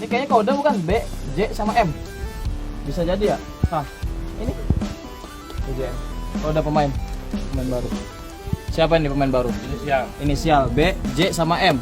kayaknya kode bukan B, J sama M. Bisa jadi ya? Nah, ini BJM. Kode pemain baru. Siapa ini pemain baru? Inisial B, J sama M.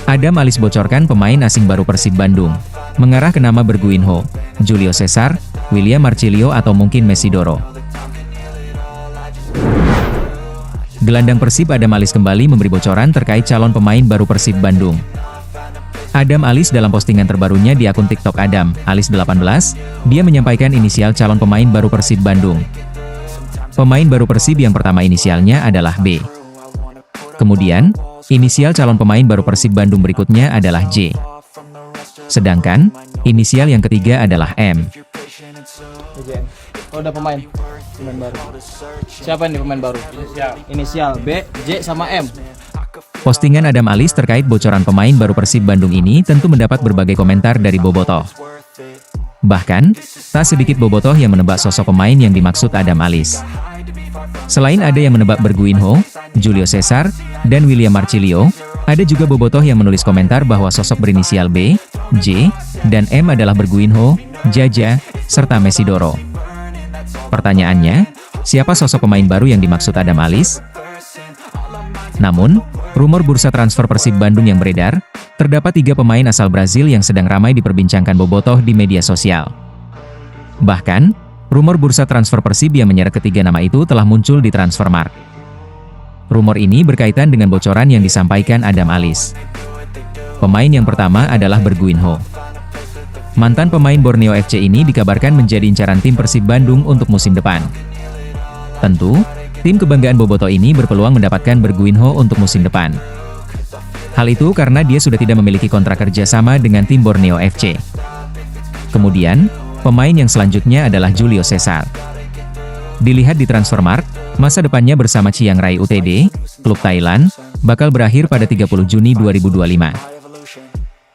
Adam Alis bocorkan pemain asing baru Persib Bandung. Mengarah ke nama Berguinho, Julio Cesar, William Marcilio atau mungkin Mesidoro. Gelandang Persib Adam Alis kembali memberi bocoran terkait calon pemain baru Persib Bandung. Adam Alis dalam postingan terbarunya di akun TikTok Adam Alis 18, dia menyampaikan inisial calon pemain baru Persib Bandung. Pemain baru Persib yang pertama inisialnya adalah B. Kemudian, inisial calon pemain baru Persib Bandung berikutnya adalah J. Sedangkan, inisial yang ketiga adalah M. BJM. Kode pemain baru. Siapa ini pemain baru? Inisial B, J sama M. Postingan Adam Alis terkait bocoran pemain baru Persib Bandung ini tentu mendapat berbagai komentar dari bobotoh. Bahkan, tak sedikit bobotoh yang menebak sosok pemain yang dimaksud Adam Alis. Selain ada yang menebak Berguinho, Julio Cesar, dan William Marcilio, ada juga bobotoh yang menulis komentar bahwa sosok berinisial B, J, dan M adalah Berguinho, Jaja, serta Mesidoro. Pertanyaannya, siapa sosok pemain baru yang dimaksud Adam Alis? Namun, rumor bursa transfer Persib Bandung yang beredar, terdapat 3 pemain asal Brazil yang sedang ramai diperbincangkan bobotoh di media sosial. Bahkan, rumor bursa transfer Persib yang menyeret ketiga nama itu telah muncul di Transfermarkt. Rumor ini berkaitan dengan bocoran yang disampaikan Adam Alis. Pemain yang pertama adalah Berguinho. Mantan pemain Borneo FC ini dikabarkan menjadi incaran tim Persib Bandung untuk musim depan. Tentu, tim kebanggaan bobotoh ini berpeluang mendapatkan Berguinho untuk musim depan. Hal itu karena dia sudah tidak memiliki kontrak kerjasama dengan tim Borneo FC. Kemudian, pemain yang selanjutnya adalah Julio Cesar. Dilihat di Transfermarkt, masa depannya bersama Chiang Rai UTD, klub Thailand, bakal berakhir pada 30 Juni 2025.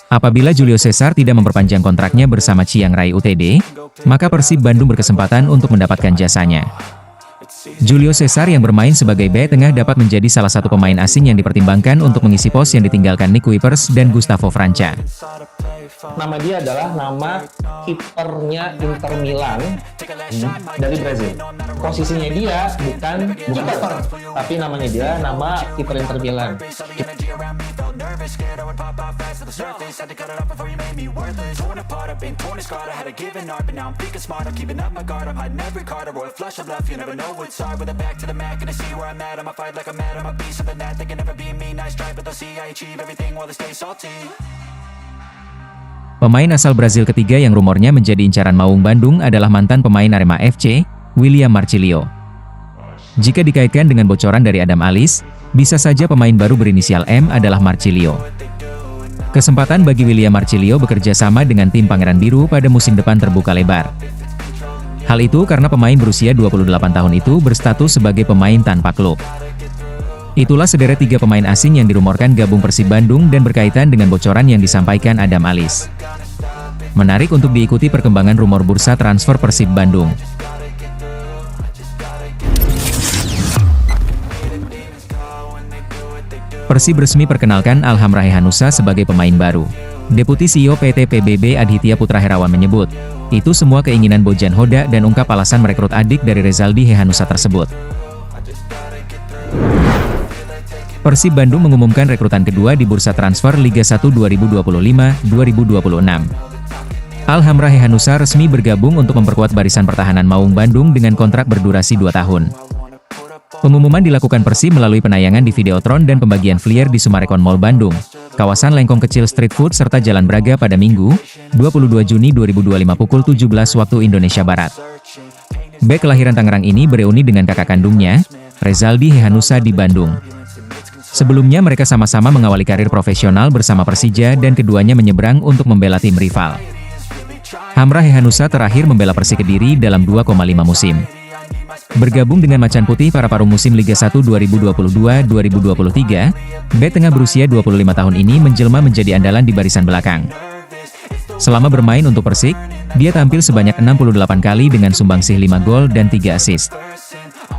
Apabila Julio Cesar tidak memperpanjang kontraknya bersama Chiang Rai UTD, maka Persib Bandung berkesempatan untuk mendapatkan jasanya. Julio Cesar yang bermain sebagai bek tengah dapat menjadi salah satu pemain asing yang dipertimbangkan untuk mengisi pos yang ditinggalkan Nick Kuipers dan Gustavo Franca. Nama dia adalah nama kipernya Inter Milan dari Brazil. Posisinya dia bukan kiper, tapi namanya dia nama kiper Inter Milan. Pemain asal Brazil ketiga yang rumornya menjadi incaran Maung Bandung adalah mantan pemain Arema FC, William Marcilio. Jika dikaitkan dengan bocoran dari Adam Alis, bisa saja pemain baru berinisial M adalah Marcilio. Kesempatan bagi William Marcilio bekerja sama dengan tim Pangeran Biru pada musim depan terbuka lebar. Hal itu karena pemain berusia 28 tahun itu berstatus sebagai pemain tanpa klub. Itulah sederet 3 pemain asing yang dirumorkan gabung Persib Bandung dan berkaitan dengan bocoran yang disampaikan Adam Alis. Menarik untuk diikuti perkembangan rumor bursa transfer Persib Bandung. Persib resmi perkenalkan Alham Rahehanusa sebagai pemain baru. Deputi CEO PT PBB Adhitya Putra Herawan menyebut, itu semua keinginan Bojan Hoda dan ungkap alasan merekrut adik dari Rezaldi Hehanusa tersebut. Persib Bandung mengumumkan rekrutan kedua di bursa transfer Liga 1 2025-2026. Alham Rahehanusa resmi bergabung untuk memperkuat barisan pertahanan Maung Bandung dengan kontrak berdurasi 2 tahun. Pengumuman dilakukan Persib melalui penayangan di Videotron dan pembagian flyer di Sumarekon Mall Bandung, kawasan Lengkong Kecil Street Food serta Jalan Braga pada Minggu, 22 Juni 2025 pukul 17 waktu Indonesia Barat. Bek kelahiran Tangerang ini bereuni dengan kakak kandungnya, Rezaldi Hehanusa di Bandung. Sebelumnya mereka sama-sama mengawali karir profesional bersama Persija dan keduanya menyeberang untuk membela tim rival. Hamra Hehanusa terakhir membela Persik Kediri dalam 2,5 musim. Bergabung dengan Macan Putih para paruh musim Liga 1 2022-2023, bek tengah berusia 25 tahun ini menjelma menjadi andalan di barisan belakang. Selama bermain untuk Persik, dia tampil sebanyak 68 kali dengan sumbangsih 5 gol dan 3 assist.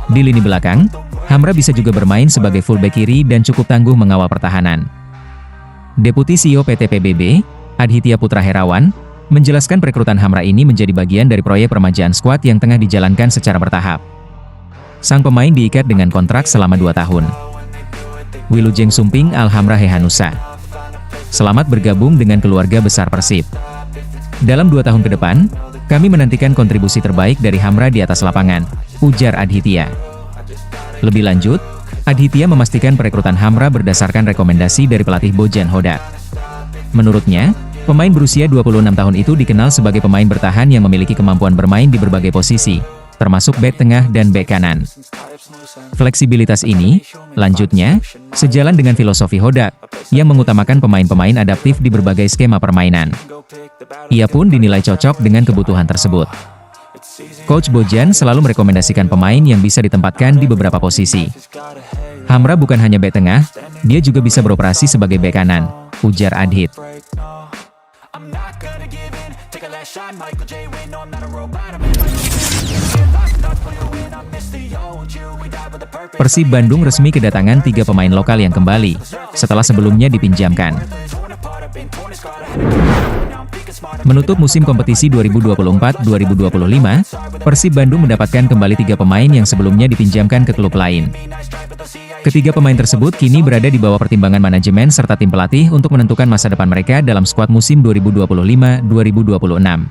Di lini belakang, Hamra bisa juga bermain sebagai fullback kiri dan cukup tangguh mengawal pertahanan. Deputi CEO PT PBB, Adhitya Putra Herawan, menjelaskan perekrutan Hamra ini menjadi bagian dari proyek peremajaan skuad yang tengah dijalankan secara bertahap. Sang pemain diikat dengan kontrak selama 2 tahun. Wilujeng Sumping Alhamra Hehanusa. Selamat bergabung dengan keluarga besar Persib. Dalam 2 tahun ke depan, kami menantikan kontribusi terbaik dari Hamra di atas lapangan, ujar Adhitya. Lebih lanjut, Adhitya memastikan perekrutan Hamra berdasarkan rekomendasi dari pelatih Bojan Hodak. Menurutnya, pemain berusia 26 tahun itu dikenal sebagai pemain bertahan yang memiliki kemampuan bermain di berbagai posisi, termasuk bek tengah dan bek kanan. Fleksibilitas ini, lanjutnya, sejalan dengan filosofi Hodak, yang mengutamakan pemain-pemain adaptif di berbagai skema permainan. Ia pun dinilai cocok dengan kebutuhan tersebut. Coach Bojan selalu merekomendasikan pemain yang bisa ditempatkan di beberapa posisi. Hamra bukan hanya bek tengah, dia juga bisa beroperasi sebagai bek kanan, ujar Adhit. Persib Bandung resmi kedatangan 3 pemain lokal yang kembali, setelah sebelumnya dipinjamkan. Menutup musim kompetisi 2024-2025, Persib Bandung mendapatkan kembali 3 pemain yang sebelumnya dipinjamkan ke klub lain. Ketiga pemain tersebut kini berada di bawah pertimbangan manajemen serta tim pelatih untuk menentukan masa depan mereka dalam skuad musim 2025-2026.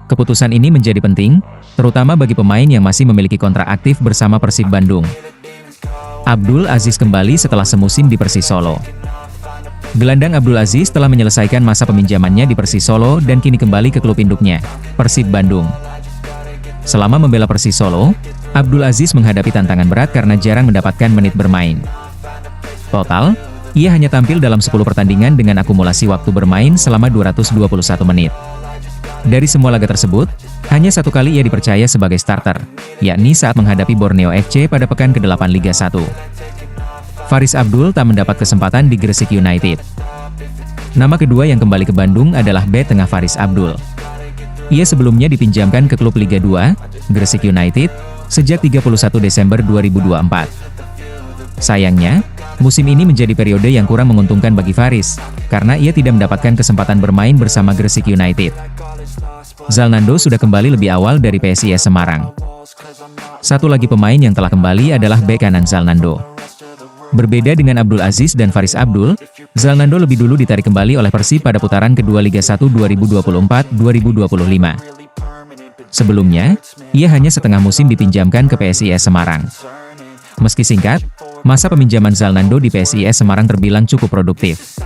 Keputusan ini menjadi penting, terutama bagi pemain yang masih memiliki kontrak aktif bersama Persib Bandung. Abdul Aziz kembali setelah semusim di Persis Solo. Gelandang Abdul Aziz telah menyelesaikan masa peminjamannya di Persis Solo dan kini kembali ke klub induknya, Persib Bandung. Selama membela Persis Solo, Abdul Aziz menghadapi tantangan berat karena jarang mendapatkan menit bermain. Total, ia hanya tampil dalam 10 pertandingan dengan akumulasi waktu bermain selama 221 menit. Dari semua laga tersebut, hanya 1 kali ia dipercaya sebagai starter, yakni saat menghadapi Borneo FC pada pekan ke-8 Liga 1. Faris Abdul tak mendapat kesempatan di Gresik United. Nama kedua yang kembali ke Bandung adalah bek tengah Faris Abdul. Ia sebelumnya dipinjamkan ke klub Liga 2, Gresik United, sejak 31 Desember 2024. Sayangnya, musim ini menjadi periode yang kurang menguntungkan bagi Faris, karena ia tidak mendapatkan kesempatan bermain bersama Gresik United. Zalnando sudah kembali lebih awal dari PSIS Semarang. Satu lagi pemain yang telah kembali adalah bek kanan Zalnando. Berbeda dengan Abdul Aziz dan Faris Abdul, Zalnando lebih dulu ditarik kembali oleh Persib pada putaran kedua Liga 1 2024-2025. Sebelumnya, ia hanya setengah musim dipinjamkan ke PSIS Semarang. Meski singkat, masa peminjaman Zalnando di PSIS Semarang terbilang cukup produktif.